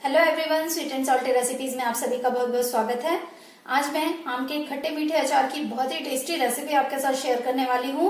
Hello everyone, sweet and salty recipes में आप सभी का बहुत बहुत स्वागत है। आज मैं आम के खट्टे मीठे अचार की बहुत ही टेस्टी रेसिपी आपके साथ शेयर करने वाली हूँ।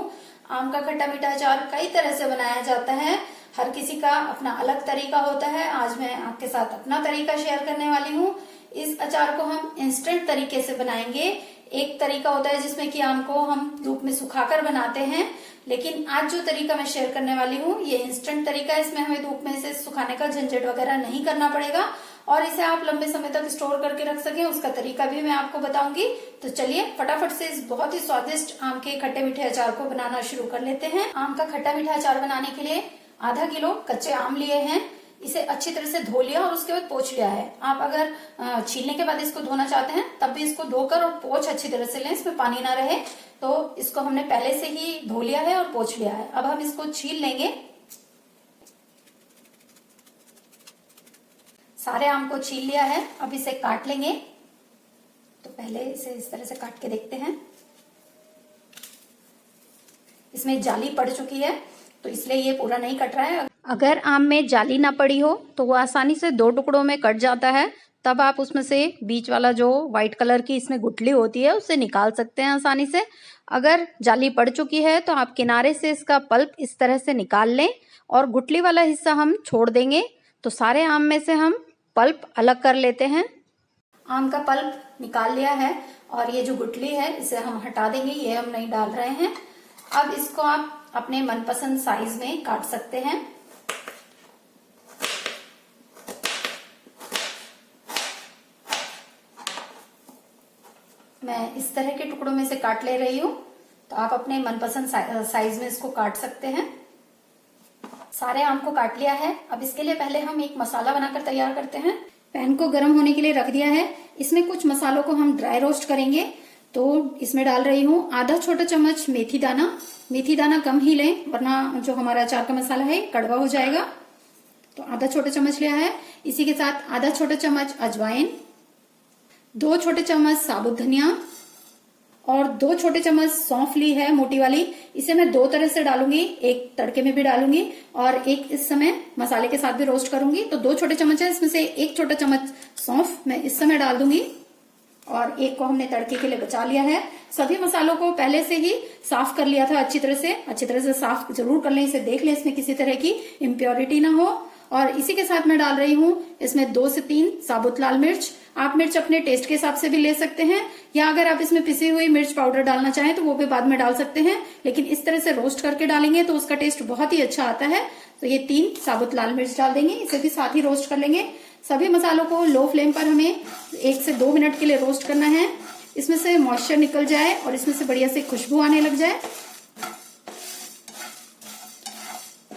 आम का खट्टा मीठा अचार कई तरह से बनाया जाता है, हर किसी का अपना अलग तरीका होता है। आज मैं आपके साथ अपना तरीका शेयर करने वाली हूँ। इस अचार को हम इंस्टेंट तरीके से बनाएंगे। एक तरीका होता है जिसमें कि आम को हम धूप में सुखाकर बनाते हैं, लेकिन आज जो तरीका मैं शेयर करने वाली हूँ ये इंस्टेंट तरीका है। इसमें हमें धूप में इसे सुखाने का झंझट वगैरह नहीं करना पड़ेगा और इसे आप लंबे समय तक स्टोर करके रख सकें, उसका तरीका भी मैं आपको बताऊंगी। तो चलिए फटाफट से इस बहुत ही स्वादिष्ट आम के खट्टे मीठे अचार को बनाना शुरू कर लेते हैं। आम का खट्टा मीठा अचार बनाने के लिए आधा किलो कच्चे आम लिए हैं। इसे अच्छी तरह से धो लिया और उसके बाद पोंछ लिया है। आप अगर छीलने के बाद इसको धोना चाहते हैं तब भी इसको धोकर और पोंछ अच्छी तरह से लें, इसमें पानी ना रहे। तो इसको हमने पहले से ही धो लिया है और पोंछ लिया है। अब हम इसको छील लेंगे। सारे आम को छील लिया है, अब इसे काट लेंगे। तो पहले इसे इस तरह से काट के देखते हैं। इसमें जाली पड़ चुकी है तो इसलिए ये पूरा नहीं कट रहा है। अगर आम में जाली ना पड़ी हो तो वो आसानी से दो टुकड़ों में कट जाता है। तब आप उसमें से बीच वाला जो व्हाइट कलर की इसमें गुठली होती है उसे निकाल सकते हैं आसानी से। अगर जाली पड़ चुकी है तो आप किनारे से इसका पल्प इस तरह से निकाल लें और गुठली वाला हिस्सा हम छोड़ देंगे। तो सारे आम में से हम पल्प अलग कर लेते हैं। आम का पल्प निकाल लिया है और ये जो गुठली है इसे हम हटा देंगे, ये हम नहीं डाल रहे हैं। अब इसको आप अपने मनपसंद साइज में काट सकते हैं। मैं इस तरह के टुकड़ों में से काट ले रही हूँ, तो आप अपने मनपसंद साइज में इसको काट सकते हैं। सारे आम को काट लिया है। अब इसके लिए पहले हम एक मसाला बनाकर तैयार करते हैं। पैन को गर्म होने के लिए रख दिया है। इसमें कुछ मसालों को हम ड्राई रोस्ट करेंगे। तो इसमें डाल रही हूँ आधा छोटा चम्मच मेथी दाना। मेथी दाना कम ही लें वरना जो हमारा अचार का मसाला है कड़वा हो जाएगा। तो आधा छोटा चम्मच लिया है। इसी के साथ आधा छोटा चम्मच अजवाइन, 2 छोटे चम्मच साबुत धनिया और 2 छोटे चम्मच सौंफ ली है मोटी वाली। इसे मैं 2 तरह से डालूंगी, एक तड़के में भी डालूंगी और एक इस समय मसाले के साथ भी रोस्ट करूंगी। तो 2 छोटे चम्मच है, इसमें से 1 छोटा चम्मच सौंफ मैं इस समय डाल दूंगी और एक को हमने तड़के के लिए बचा लिया है। सभी मसालों को पहले से ही साफ कर लिया था अच्छी तरह से साफ जरूर कर लें। इसे देख लें इसमें किसी तरह की इम्प्योरिटी ना हो। और इसी के साथ मैं डाल रही हूँ इसमें 2 से 3 साबुत लाल मिर्च। आप मिर्च अपने टेस्ट के हिसाब से भी ले सकते हैं, या अगर आप इसमें पिसी हुई मिर्च पाउडर डालना चाहें तो वो भी बाद में डाल सकते हैं, लेकिन इस तरह से रोस्ट करके डालेंगे तो उसका टेस्ट बहुत ही अच्छा आता है। तो ये 3 साबुत लाल मिर्च डाल देंगे, इसे भी साथ ही रोस्ट कर लेंगे। सभी मसालों को लो फ्लेम पर हमें 1 से 2 मिनट के लिए रोस्ट करना है। इसमें से मॉइस्चर निकल जाए और इसमें से बढ़िया से खुशबू आने लग जाए।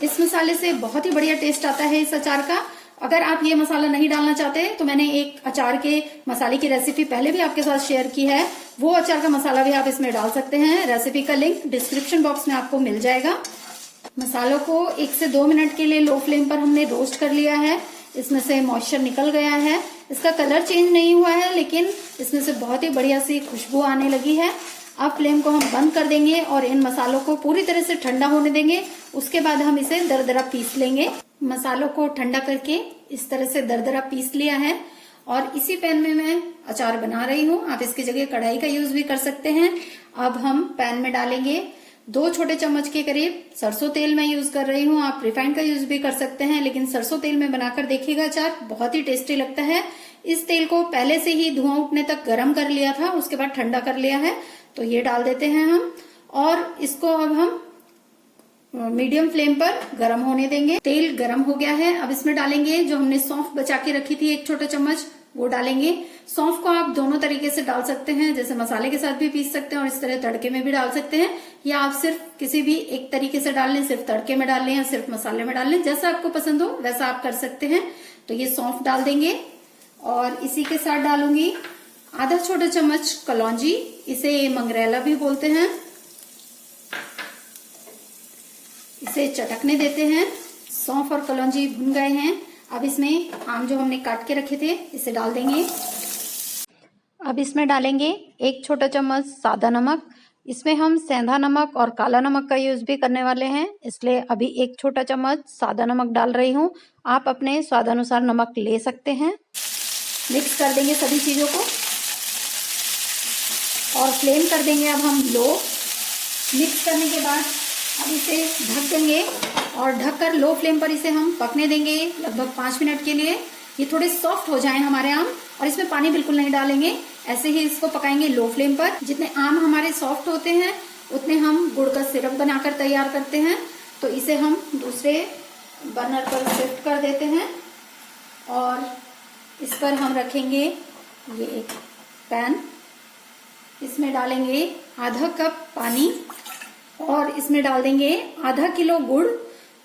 इस मसाले से बहुत ही बढ़िया टेस्ट आता है इस अचार का। अगर आप ये मसाला नहीं डालना चाहते तो मैंने एक अचार के मसाले की रेसिपी पहले भी आपके साथ शेयर की है, वो अचार का मसाला भी आप इसमें डाल सकते हैं। रेसिपी का लिंक डिस्क्रिप्शन बॉक्स में आपको मिल जाएगा। मसालों को 1 से 2 मिनट के लिए लो फ्लेम पर हमने रोस्ट कर लिया है। इसमें से मॉइस्चर निकल गया है, इसका कलर चेंज नहीं हुआ है, लेकिन इसमें से बहुत ही बढ़िया सी खुशबू आने लगी है। अब फ्लेम को हम बंद कर देंगे और इन मसालों को पूरी तरह से ठंडा होने देंगे। उसके बाद हम इसे दरदरा पीस लेंगे। मसालों को ठंडा करके इस तरह से दरदरा पीस लिया है और इसी पैन में मैं अचार बना रही हूँ। आप इसकी जगह कढ़ाई का यूज भी कर सकते हैं। अब हम पैन में डालेंगे 2 छोटे चम्मच के करीब सरसों तेल मैं यूज कर रही हूँ। आप रिफाइंड का यूज भी कर सकते हैं, लेकिन सरसों तेल में बनाकर देखिएगा, अचार बहुत ही टेस्टी लगता है। इस तेल को पहले से ही धुआं उठने तक गर्म कर लिया था, उसके बाद ठंडा कर लिया है। तो ये डाल देते हैं हम और इसको अब हम मीडियम फ्लेम पर गर्म होने देंगे। तेल गर्म हो गया है। अब इसमें डालेंगे जो हमने सौंफ बचा के रखी थी 1 छोटा चम्मच, वो डालेंगे। सौंफ को आप दोनों तरीके से डाल सकते हैं, जैसे मसाले के साथ भी पीस सकते हैं और इस तरह तड़के में भी डाल सकते हैं, या आप सिर्फ किसी भी एक तरीके से डाल लें, सिर्फ तड़के में डाल लें या सिर्फ मसाले में डाल लें, जैसा आपको पसंद हो वैसा आप कर सकते हैं। तो ये सौंफ डाल देंगे और इसी के साथ डालूंगी आधा छोटा चम्मच कलौंजी, इसे मंगरेला भी बोलते हैं। इसे चटकने देते हैं। सौंफ और कलौंजी भुन गए हैं। अब इसमें आम जो हमने काट के रखे थे इसे डाल देंगे। अब इसमें डालेंगे 1 छोटा चम्मच सादा नमक। इसमें हम सेंधा नमक और काला नमक का यूज भी करने वाले हैं, इसलिए अभी 1 छोटा चम्मच सादा नमक डाल रही हूँ। आप अपने स्वादानुसार नमक ले सकते हैं। मिक्स कर देंगे सभी चीज़ों को और फ्लेम कर देंगे अब हम लो। मिक्स करने के बाद अब इसे ढक देंगे और ढककर लो फ्लेम पर इसे हम पकने देंगे लगभग 5 मिनट के लिए। ये थोड़े सॉफ्ट हो जाएं हमारे आम, और इसमें पानी बिल्कुल नहीं डालेंगे, ऐसे ही इसको पकाएंगे लो फ्लेम पर। जितने आम हमारे सॉफ्ट होते हैं उतने हम गुड़ का सिरप बनाकर तैयार करते हैं। तो इसे हम दूसरे बर्नर पर शिफ्ट कर देते हैं और इस पर हम रखेंगे ये एक पैन। इसमें डालेंगे आधा कप पानी और इसमें डाल देंगे आधा किलो गुड़।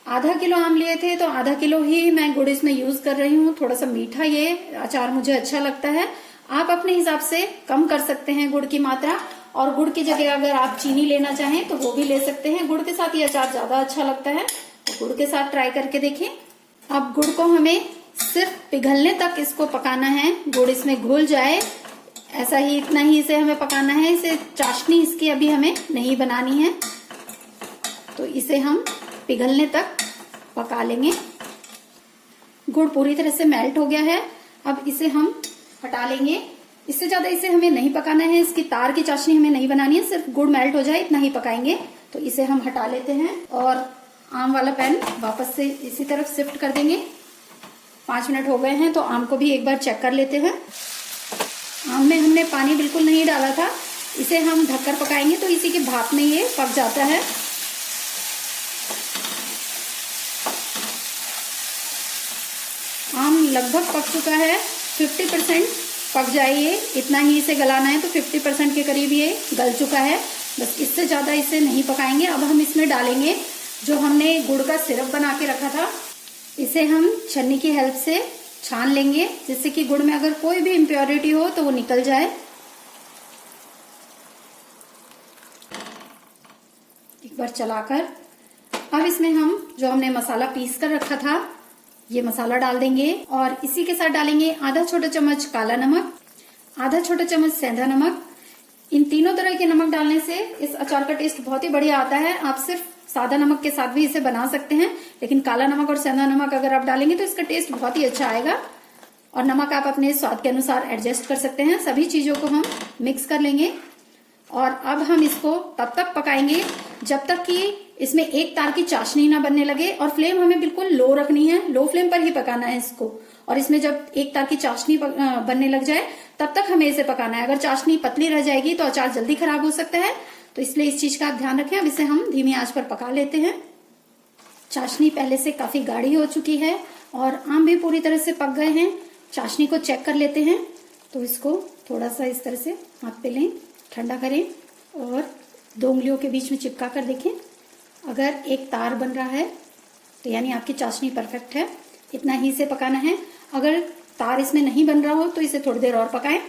आधा किलो आम लिए थे तो आधा किलो ही मैं गुड़ इसमें यूज कर रही हूँ। थोड़ा सा मीठा ये अचार मुझे अच्छा लगता है। आप अपने हिसाब से कम कर सकते हैं गुड़ की मात्रा, और गुड़ की जगह अगर आप चीनी लेना चाहें तो वो भी ले सकते हैं। गुड़ के साथ ये अचार ज्यादा अच्छा लगता है, तो गुड़ के साथ ट्राई करके देखें। अब गुड़ को हमें सिर्फ पिघलने तक इसको पकाना है, गुड़ इसमें घुल जाए, ऐसा ही इतना ही इसे हमें पकाना है। इसे चाशनी इसकी अभी हमें नहीं बनानी है, तो इसे हम पिघलने तक पका लेंगे। गुड़ पूरी तरह से मेल्ट हो गया है, अब इसे हम हटा लेंगे। इससे ज्यादा इसे हमें नहीं पकाना है, इसकी तार की चाशनी हमें नहीं बनानी है, सिर्फ गुड़ मेल्ट हो जाए इतना ही पकाएंगे। तो इसे हम हटा लेते हैं और आम वाला पैन वापस से इसी तरफ शिफ्ट कर देंगे। 5 मिनट हो गए हैं तो आम को भी एक बार चेक कर लेते हैं। आम में हमने पानी बिल्कुल नहीं डाला था, इसे हम ढककर पकाएंगे तो इसी के भाप में ये पक जाता है। आम लगभग पक चुका है, 50% पक जाए ये, इतना ही इसे गलाना है। तो 50% के करीब ये गल चुका है, बस इससे ज्यादा इसे नहीं पकाएंगे। अब हम इसमें डालेंगे जो हमने गुड़ का सिरप बना के रखा था। इसे हम छन्नी की हेल्प से छान लेंगे, जिससे कि गुड़ में अगर कोई भी इम्प्योरिटी हो तो वो निकल जाए। एक बार चलाकर अब इसमें हम जो हमने मसाला पीस कर रखा था ये मसाला डाल देंगे, और इसी के साथ डालेंगे आधा छोटा चम्मच काला नमक, आधा छोटा चम्मच सेंधा नमक। इन तीनों तरह के नमक डालने से इस अचार का टेस्ट बहुत ही बढ़िया आता है। आप सिर्फ सादा नमक के साथ भी इसे बना सकते हैं, लेकिन काला नमक और सेंधा नमक अगर आप डालेंगे तो इसका टेस्ट बहुत ही अच्छा आएगा। और नमक आप अपने स्वाद के अनुसार एडजस्ट कर सकते हैं। सभी चीजों को हम मिक्स कर लेंगे और अब हम इसको तब तक पकाएंगे जब तक कि इसमें एक तार की चाशनी ना बनने लगे, और फ्लेम हमें बिल्कुल लो रखनी है, लो फ्लेम पर ही पकाना है इसको। और इसमें जब एक तार की चाशनी बनने लग जाए तब तक हमें इसे पकाना है। अगर चाशनी पतली रह जाएगी तो अचार जल्दी खराब हो सकता है, तो इसलिए इस चीज का आप ध्यान रखें। अब इसे हम धीमी आंच पर पका लेते हैं। चाशनी पहले से काफी गाढ़ी हो चुकी है और आम भी पूरी तरह से पक गए हैं। चाशनी को चेक कर लेते हैं, तो इसको थोड़ा सा इस तरह से हाथ पे लें, ठंडा करें और 2 उंगलियों के बीच में चिपका कर देखें। अगर एक तार बन रहा है तो यानी आपकी चाशनी परफेक्ट है, इतना ही इसे पकाना है। अगर तार इसमें नहीं बन रहा हो तो इसे थोड़ी देर और पकाएं।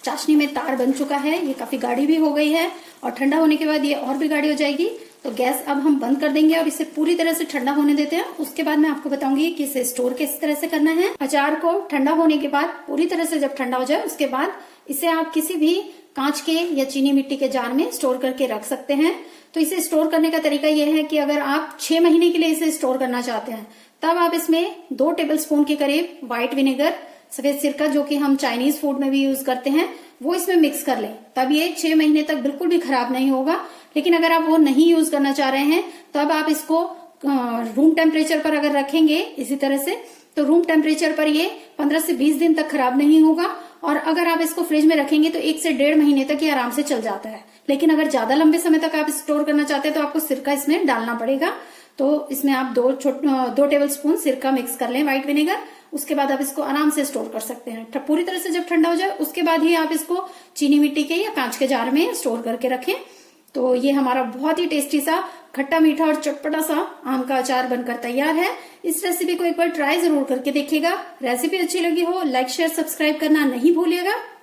चाशनी में तार बन चुका है, ये काफी गाढ़ी भी हो गई है और ठंडा होने के बाद ये और भी गाढ़ी हो जाएगी। तो गैस अब हम बंद कर देंगे और इसे पूरी तरह से ठंडा होने देते हैं। उसके बाद मैं आपको बताऊंगी कि इसे स्टोर किस तरह से करना है। अचार को ठंडा होने के बाद पूरी तरह से जब ठंडा हो जाए उसके बाद इसे आप किसी भी कांच के या चीनी मिट्टी के जार में स्टोर करके रख सकते हैं। तो इसे स्टोर करने का तरीका यह है कि अगर आप 6 महीने के लिए इसे स्टोर करना चाहते हैं तब आप इसमें 2 टेबलस्पून के करीब व्हाइट विनेगर, सफेद सिरका जो कि हम चाइनीज फूड में भी यूज करते हैं, वो इसमें मिक्स कर लें। तब ये 6 महीने तक बिल्कुल भी खराब नहीं होगा। लेकिन अगर आप वो नहीं यूज करना चाह रहे हैं तब आप इसको रूम टेम्परेचर पर अगर रखेंगे इसी तरह से, तो रूम टेम्परेचर पर ये 15 से 20 दिन तक खराब नहीं होगा। और अगर आप इसको फ्रिज में रखेंगे तो 1 से 1.5 महीने तक ये आराम से चल जाता है। लेकिन अगर ज्यादा लंबे समय तक आप स्टोर करना चाहते हैं तो आपको सिरका इसमें डालना पड़ेगा। तो इसमें आप 2 टेबलस्पून सिरका मिक्स कर लें, व्हाइट विनेगर। उसके बाद आप इसको आराम से स्टोर कर सकते हैं। पूरी तरह से जब ठंडा हो जाए उसके बाद ही आप इसको चीनी मिट्टी के या कांच के जार में स्टोर करके रखें। तो ये हमारा बहुत ही टेस्टी सा खट्टा मीठा और चटपटा सा आम का अचार बनकर तैयार है। इस रेसिपी को एक बार ट्राई जरूर करके देखिएगा। रेसिपी अच्छी लगी हो लाइक शेयर सब्सक्राइब करना नहीं भूलिएगा।